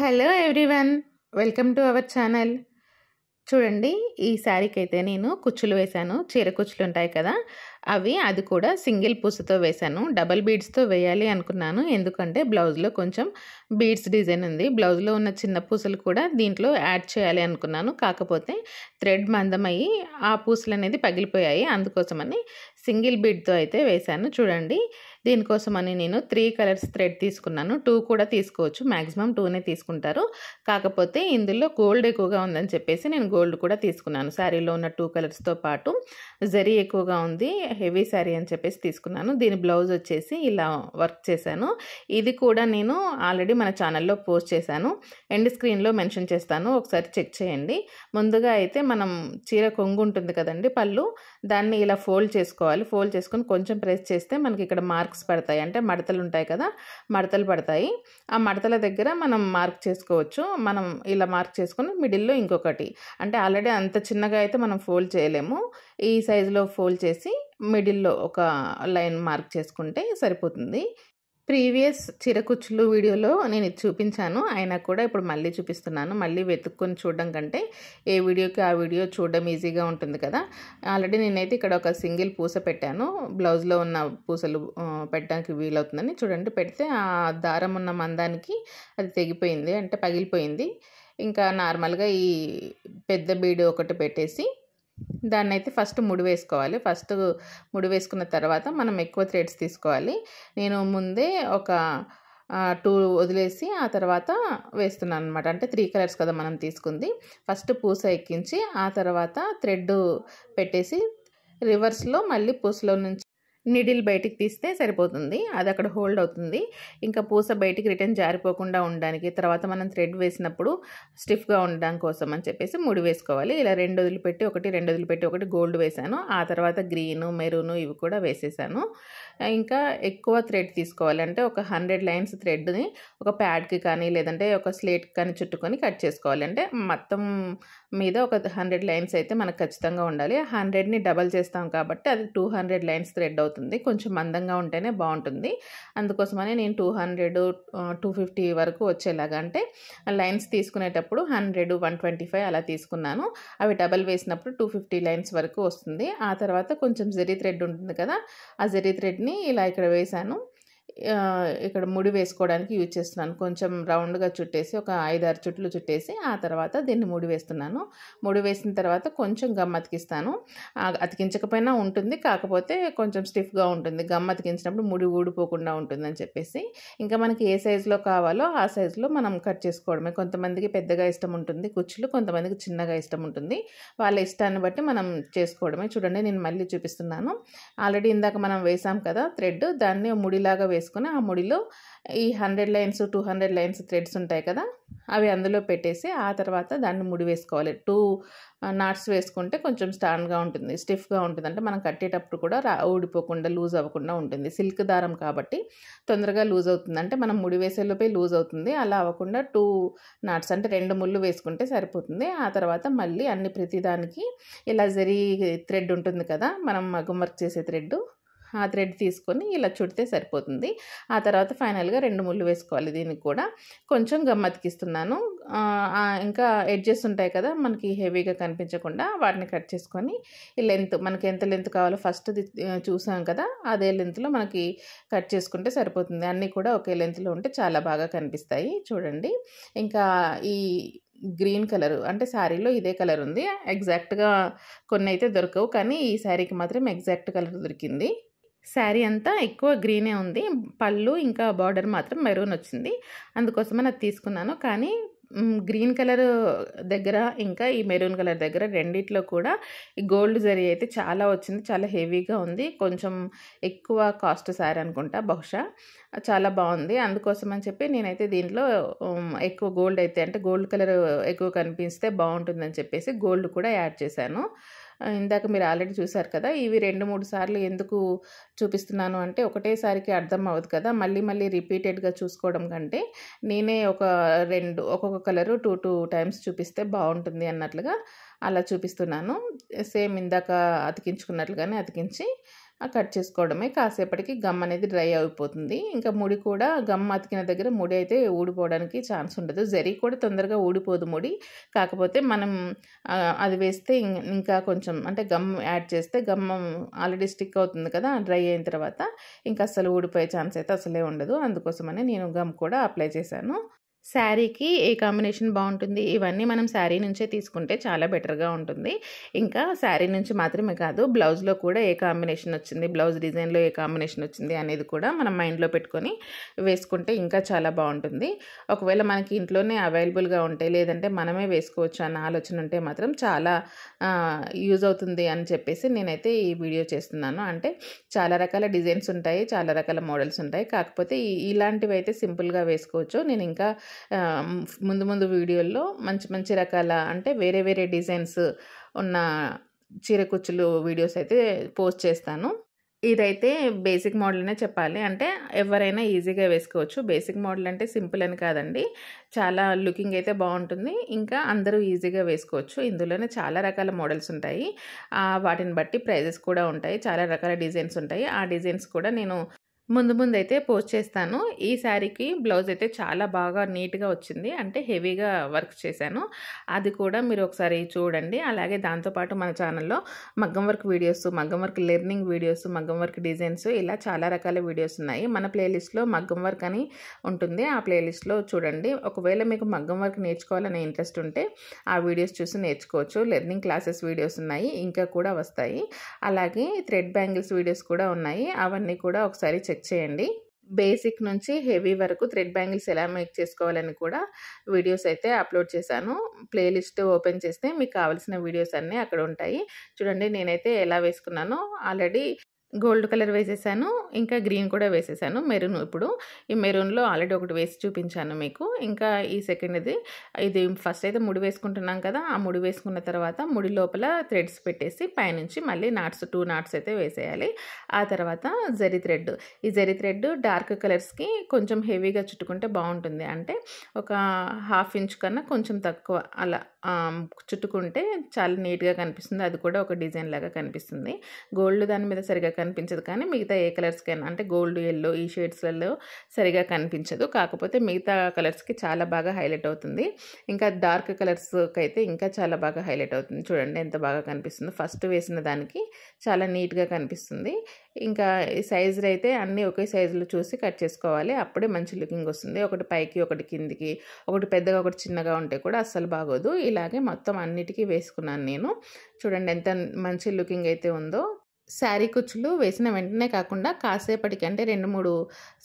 Hello everyone, welcome to our channel. చూడండి, ఈ శారీకి అయితే నేను కుచ్చులు వేశాను. చీర కుచ్చులు ఉంటాయి కదా, అది కూడా సింగిల్ పూసతో వేశాను. డబల్ బీడ్స్తో వేయాలి అనుకున్నాను, ఎందుకంటే బ్లౌజ్లో కొంచెం బీడ్స్ డిజైన్ ఉంది. బ్లౌజ్లో ఉన్న చిన్న పూసలు కూడా దీంట్లో యాడ్ చేయాలి అనుకున్నాను. కాకపోతే థ్రెడ్ మందమయ్యి ఆ పూసలు అనేది పగిలిపోయాయి. అందుకోసమని సింగిల్ బీడ్తో అయితే వేశాను. చూడండి, దీనికోసమని నేను 3 కలర్స్ థ్రెడ్ తీసుకున్నాను. 2 కూడా తీసుకోవచ్చు, మ్యాక్సిమం 2నే తీసుకుంటారు. కాకపోతే ఇందులో గోల్డ్ ఎక్కువగా ఉందని చెప్పేసి నేను గోల్డ్ కూడా తీసుకున్నాను. శారీలో ఉన్న 2 కలర్స్తో పాటు జరీ ఎక్కువగా ఉంది, హెవీ శారీ అని చెప్పేసి తీసుకున్నాను. దీని బ్లౌజ్ వచ్చేసి ఇలా వర్క్ చేశాను. ఇది కూడా నేను ఆల్రెడీ మన ఛానల్లో పోస్ట్ చేశాను, ఎండ్ స్క్రీన్లో మెన్షన్ చేస్తాను, ఒకసారి చెక్ చేయండి. ముందుగా అయితే మనం చీర కొంగు ఉంటుంది కదండి, పళ్ళు, దాన్ని ఇలా ఫోల్డ్ చేసుకోవాలి. ఫోల్డ్ చేసుకొని కొంచెం ప్రెస్ చేస్తే మనకి ఇక్కడ మార్క్స్ పడతాయి, అంటే మడతలు ఉంటాయి కదా, మడతలు పడతాయి. ఆ మడతల దగ్గర మనం మార్క్ చేసుకోవచ్చు. మనం ఇలా మార్క్ చేసుకొని మిడిల్లో ఇంకొకటి, అంటే ఆల్రెడీ అంత చిన్నగా అయితే మనం ఫోల్డ్ చేయలేము, ఈ సైజులో ఫోల్డ్ చేసి మిడిల్లో ఒక లైన్ మార్క్ చేసుకుంటే సరిపోతుంది. ప్రీవియస్ చీరకుచ్చులు వీడియోలో నేను ఇది చూపించాను, అయినా కూడా ఇప్పుడు మళ్ళీ చూపిస్తున్నాను. మళ్ళీ వెతుక్కొని చూడడం కంటే ఏ వీడియోకి ఆ వీడియో చూడడం ఈజీగా ఉంటుంది కదా. ఆల్రెడీ నేనైతే ఇక్కడ ఒక సింగిల్ పూస పెట్టాను, బ్లౌజ్లో ఉన్న పూసలు పెట్టడానికి వీలవుతుందని. చూడండి, పెడితే ఆ దారం ఉన్న మందానికి అది తెగిపోయింది, అంటే పగిలిపోయింది. ఇంకా నార్మల్గా ఈ పెద్ద బీడు ఒకటి పెట్టేసి దాన్నైతే ఫస్ట్ ముడి వేసుకోవాలి. ఫస్ట్ ముడి వేసుకున్న తర్వాత మనం ఎక్కువ థ్రెడ్స్ తీసుకోవాలి. నేను ముందే ఒక 2 వదిలేసి ఆ తర్వాత వేస్తున్నాను అనమాట. అంటే 3 కలర్స్ కదా మనం తీసుకుంది. ఫస్ట్ పూస ఎక్కించి ఆ తర్వాత థ్రెడ్ పెట్టేసి రివర్స్లో మళ్ళీ పూసలో నుంచి నీడిల్ బయటికి తీస్తే సరిపోతుంది, అది అక్కడ హోల్డ్ అవుతుంది. ఇంకా పూస బయటికి రిటర్న్ జారిపోకుండా ఉండడానికి, తర్వాత మనం థ్రెడ్ వేసినప్పుడు స్టిఫ్గా ఉండడం కోసం అని చెప్పేసి ముడి వేసుకోవాలి. ఇలా 2 వదిలిపెట్టి ఒకటి, 2 వదిలిపెట్టి ఒకటి గోల్డ్ వేశాను. ఆ తర్వాత గ్రీను, మెరూను ఇవి కూడా వేసేసాను. ఇంకా ఎక్కువ థ్రెడ్ తీసుకోవాలి, అంటే ఒక 100 లైన్స్ థ్రెడ్ని ఒక ప్యాడ్కి కానీ లేదంటే ఒక స్లేట్కి కానీ చుట్టుకొని కట్ చేసుకోవాలి. అంటే మొత్తం మీద ఒక 100 లైన్స్ అయితే మనకు ఖచ్చితంగా ఉండాలి. 100ని డబల్ చేస్తాం కాబట్టి అది 200 లైన్స్ థ్రెడ్ అవుతుంది. కొంచెం మందంగా ఉంటేనే బాగుంటుంది. అందుకోసమని నేను 200, 250 వరకు వచ్చేలాగా, అంటే లైన్స్ తీసుకునేటప్పుడు 100, 125 అలా తీసుకున్నాను. అవి డబల్ వేసినప్పుడు 250 లైన్స్ వరకు వస్తుంది. ఆ తర్వాత కొంచెం జరీ థ్రెడ్ ఉంటుంది కదా, ఆ జరీ థ్రెడ్ని ఇలా ఇక్కడ వేశాను. ఇక్కడ ముడి వేసుకోవడానికి యూజ్ చేస్తున్నాను. కొంచెం రౌండ్గా చుట్టేసి ఒక 5-6 చుట్లు చుట్టేసి ఆ తర్వాత దీన్ని ముడి వేస్తున్నాను. ముడి వేసిన తర్వాత కొంచెం గమ్ అతికిస్తాను. అతికించకపోయినా ఉంటుంది, కాకపోతే కొంచెం స్టిఫ్గా ఉంటుంది. గమ్ అతికించినప్పుడు ముడి ఊడిపోకుండా ఉంటుందని చెప్పేసి. ఇంకా మనకి ఏ సైజులో కావాలో ఆ సైజులో మనం కట్ చేసుకోవడమే. కొంతమందికి పెద్దగా ఇష్టం ఉంటుంది కుచ్చులు, కొంతమందికి చిన్నగా ఇష్టం ఉంటుంది. వాళ్ళ ఇష్టాన్ని బట్టి మనం చేసుకోవడమే. చూడండి, నేను మళ్ళీ చూపిస్తున్నాను. ఆల్రెడీ ఇందాక మనం వేసాం కదా థ్రెడ్, దాన్ని ముడిలాగా వేసుకొని ఆ ముడిలో ఈ 100 లైన్స్ 200 లైన్స్ థ్రెడ్స్ ఉంటాయి కదా, అవి అందులో పెట్టేసి ఆ తర్వాత దాన్ని ముడి వేసుకోవాలి. 2 నాట్స్ వేసుకుంటే కొంచెం స్ట్రాంగ్గా ఉంటుంది, స్టిఫ్గా ఉంటుంది. అంటే మనం కట్టేటప్పుడు కూడా ఊడిపోకుండా లూజ్ అవ్వకుండా ఉంటుంది. సిల్క్ దారం కాబట్టి తొందరగా లూజ్ అవుతుంది, అంటే మనం ముడి వేసేలోపే లూజ్ అవుతుంది. అలా అవ్వకుండా 2 నాట్స్ అంటే 2 ముళ్ళు వేసుకుంటే సరిపోతుంది. ఆ తర్వాత మళ్ళీ ప్రతిదానికి ఇలా జరీ థ్రెడ్ ఉంటుంది కదా, మనం మగ్గం వర్క్ చేసే థ్రెడ్, ఆ థ్రెడ్ తీసుకొని ఇలా చుడితే సరిపోతుంది. ఆ తర్వాత ఫైనల్గా 2 ముళ్ళు వేసుకోవాలి. దీనికి కూడా కొంచెం గమ్ అతికిస్తున్నాను. ఇంకా ఎడ్జెస్ ఉంటాయి కదా మనకి హెవీగా కనిపించకుండా, వాటిని కట్ చేసుకొని ఈ లెంత్, మనకి ఎంత లెంత్ కావాలో ఫస్ట్ చూసాం కదా, అదే లెంత్లో మనకి కట్ చేసుకుంటే సరిపోతుంది. అన్నీ కూడా ఒకే లెంత్లో ఉంటే చాలా బాగా కనిపిస్తాయి. చూడండి, ఇంకా ఈ గ్రీన్ కలర్, అంటే శారీలో ఇదే కలర్ ఉంది. ఎగ్జాక్ట్గా కొన్ని అయితే దొరకవు, కానీ ఈ శారీకి మాత్రం ఎగ్జాక్ట్ కలర్ దొరికింది. శారీ అంతా ఎక్కువ గ్రీనే ఉంది, పళ్ళు ఇంకా బార్డర్ మాత్రం మెరూన్ వచ్చింది. అందుకోసమని అది తీసుకున్నాను. కానీ గ్రీన్ కలర్ దగ్గర ఇంకా ఈ మెరూన్ కలర్ దగ్గర రెండిట్లో కూడా ఈ గోల్డ్ జరీ అయితే చాలా వచ్చింది, చాలా హెవీగా ఉంది. కొంచెం ఎక్కువ కాస్ట్ శారీ అనుకుంటా, బహుశా చాలా బాగుంది. అందుకోసం అని చెప్పి నేనైతే దీంట్లో ఎక్కువ గోల్డ్ అయితే, అంటే గోల్డ్ కలర్ ఎక్కువ కనిపిస్తే బాగుంటుందని చెప్పేసి గోల్డ్ కూడా యాడ్ చేశాను. ఇందాక మీరు ఆల్రెడీ చూసారు కదా, ఇవి 2-3 సార్లు ఎందుకు చూపిస్తున్నాను అంటే ఒకటేసారికి అర్థం అవ్వదు కదా, మళ్ళీ మళ్ళీ రిపీటెడ్గా చూసుకోవడం కంటే నేనే ఒక్కొక్క కలరు 2 టైమ్స్ చూపిస్తే బాగుంటుంది అన్నట్లుగా అలా చూపిస్తున్నాను. సేమ్ ఇందాక అతికించుకున్నట్లుగానే అతికించి కట్ చేసుకోవడమే. కాసేపటికి గమ్ అనేది డ్రై అయిపోతుంది. ఇంకా ముడి కూడా గమ్ అతికిన దగ్గర ముడి అయితే ఊడిపోవడానికి ఛాన్స్ ఉండదు. జరీ కూడా తొందరగా ఊడిపోదు ముడి. కాకపోతే మనం అది వేస్తే ఇంకా కొంచెం అంటే గమ్ యాడ్ చేస్తే గమ్ ఆల్రెడీ స్టిక్ అవుతుంది కదా డ్రై అయిన తర్వాత, ఇంకా అస్సలు ఊడిపోయే ఛాన్స్ అయితే అసలే ఉండదు. అందుకోసమని నేను గమ్ కూడా అప్లై చేశాను. శారీకి ఏ కాంబినేషన్ బాగుంటుంది, ఇవన్నీ మనం శారీ నుంచే తీసుకుంటే చాలా బెటర్గా ఉంటుంది. ఇంకా శారీ నుంచి మాత్రమే కాదు, బ్లౌజ్లో కూడా ఏ కాంబినేషన్ వచ్చింది, బ్లౌజ్ డిజైన్లో ఏ కాంబినేషన్ వచ్చింది అనేది కూడా మనం మైండ్లో పెట్టుకొని వేసుకుంటే ఇంకా చాలా బాగుంటుంది. ఒకవేళ మనకి ఇంట్లోనే అవైలబుల్గా ఉంటే, లేదంటే మనమే వేసుకోవచ్చు అన్న ఆలోచన ఉంటే మాత్రం చాలా యూజ్ అవుతుంది అని చెప్పేసి నేనైతే ఈ వీడియో చేస్తున్నాను. అంటే చాలా రకాల డిజైన్స్ ఉంటాయి, చాలా రకాల మోడల్స్ ఉంటాయి. కాకపోతే ఇలాంటివి అయితే సింపుల్గా వేసుకోవచ్చు. నేను ఇంకా ముందు వీడియోల్లో మంచి మంచి రకాల అంటే వేరే వేరే డిజైన్స్ ఉన్న చీర కుచ్చులు వీడియోస్ అయితే పోస్ట్ చేస్తాను. ఇదైతే బేసిక్ మోడల్ అనే చెప్పాలి. అంటే ఎవరైనా ఈజీగా వేసుకోవచ్చు. బేసిక్ మోడల్ అంటే సింపుల్ అని కాదండి, చాలా లుకింగ్ అయితే బాగుంటుంది. ఇంకా అందరూ ఈజీగా వేసుకోవచ్చు. ఇందులోనే చాలా రకాల మోడల్స్ ఉంటాయి. వాటిని బట్టి ప్రైజెస్ కూడా ఉంటాయి. చాలా రకాల డిజైన్స్ ఉంటాయి. ఆ డిజైన్స్ కూడా నేను ముందైతే పోస్ట్ చేస్తాను. ఈ శారీకి బ్లౌజ్ అయితే చాలా బాగా నీట్గా వచ్చింది. అంటే హెవీగా వర్క్ చేశాను. అది కూడా మీరు ఒకసారి చూడండి. అలాగే దాంతోపాటు మన ఛానల్లో మగ్గం వర్క్ వీడియోస్, మగ్గం వర్క్ లెర్నింగ్ వీడియోస్, మగ్గం వర్క్ డిజైన్స్ ఇలా చాలా రకాల వీడియోస్ ఉన్నాయి. మన ప్లేలిస్ట్లో మగ్గం వర్క్ అని ఉంటుంది. ఆ ప్లేలిస్ట్లో చూడండి. ఒకవేళ మీకు మగ్గం వర్క్ నేర్చుకోవాలనే ఇంట్రెస్ట్ ఉంటే ఆ వీడియోస్ చూసి నేర్చుకోవచ్చు. లెర్నింగ్ క్లాసెస్ వీడియోస్ ఉన్నాయి, ఇంకా కూడా వస్తాయి. అలాగే థ్రెడ్ బ్యాంగిల్స్ వీడియోస్ కూడా ఉన్నాయి. అవన్నీ కూడా ఒకసారి చెక్ చేయండి. బేసిక్ నుంచి హెవీ వరకు థ్రెడ్ బ్యాంగిల్స్ ఎలా మేక్ చేసుకోవాలని కూడా వీడియోస్ అయితే అప్లోడ్ చేశాను. ప్లేలిస్ట్ ఓపెన్ చేస్తే మీకు కావాల్సిన వీడియోస్ అన్నీ అక్కడ ఉంటాయి. చూడండి, నేనైతే ఎలా వేసుకున్నానో ఆల్రెడీ గోల్డ్ కలర్ వేసేసాను, ఇంకా గ్రీన్ కూడా వేసేసాను, మెరూన్. ఇప్పుడు ఈ మెరూన్లో ఆల్రెడీ ఒకటి వేసి చూపించాను మీకు. ఇంకా ఈ సెకండ్ది, ఇది ఫస్ట్ అయితే ముడి వేసుకుంటున్నాం కదా, ఆ ముడి వేసుకున్న తర్వాత ముడి లోపల థ్రెడ్స్ పెట్టేసి పైనుంచి మళ్ళీ నాట్స్ 2 నాట్స్ అయితే వేసేయాలి. ఆ తర్వాత జరీ థ్రెడ్, ఈ జరీ థ్రెడ్ డార్క్ కలర్స్కి కొంచెం హెవీగా చుట్టుకుంటే బాగుంటుంది. అంటే ఒక 1/2 ఇంచ్ కన్నా కొంచెం తక్కువ అలా చుట్టుకుంటే చాలా నీట్గా కనిపిస్తుంది. అది కూడా ఒక డిజైన్ లాగా కనిపిస్తుంది. గోల్డ్ దాని మీద సరిగా కనిపించదు, కానీ మిగతా ఏ కలర్స్కైనా అంటే గోల్డ్, ఎల్లో ఈ షేడ్స్లలో సరిగా కనిపించదు. కాకపోతే మిగతా కలర్స్కి చాలా బాగా హైలైట్ అవుతుంది. ఇంకా డార్క్ కలర్స్కి అయితే ఇంకా చాలా బాగా హైలైట్ అవుతుంది. చూడండి ఎంత బాగా కనిపిస్తుందో. ఫస్ట్ వేసిన దానికి చాలా నీట్గా కనిపిస్తుంది. ఇంకా ఈ సైజులు అయితే అన్నీ ఒకే సైజులో చూసి కట్ చేసుకోవాలి. అప్పుడే మంచి లుకింగ్ వస్తుంది. ఒకటి పైకి, ఒకటి కిందికి, ఒకటి పెద్దగా, ఒకటి చిన్నగా ఉంటే కూడా అస్సలు బాగోదు. ఇలాగే మొత్తం అన్నిటికీ వేసుకున్నాను నేను. చూడండి ఎంత మంచి లుకింగ్ అయితే ఉందో. శారీ కుచ్చులు వేసిన వెంటనే కాకుండా కాసేపటికి, అంటే 2-3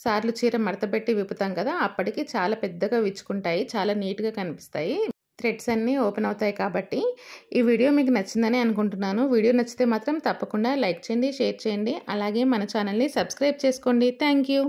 సార్లు చీర మడతపెట్టి విప్పుతాం కదా, అప్పటికి చాలా పెద్దగా విచ్చుకుంటాయి, చాలా నీట్గా కనిపిస్తాయి. థ్రెడ్స్ అన్నీ ఓపెన్ అవుతాయి. కాబట్టి ఈ వీడియో మీకు నచ్చిందని అనుకుంటున్నాను. వీడియో నచ్చితే మాత్రం తప్పకుండా లైక్ చేయండి, షేర్ చేయండి. అలాగే మన ఛానల్ని సబ్స్క్రైబ్ చేసుకోండి. Thank you.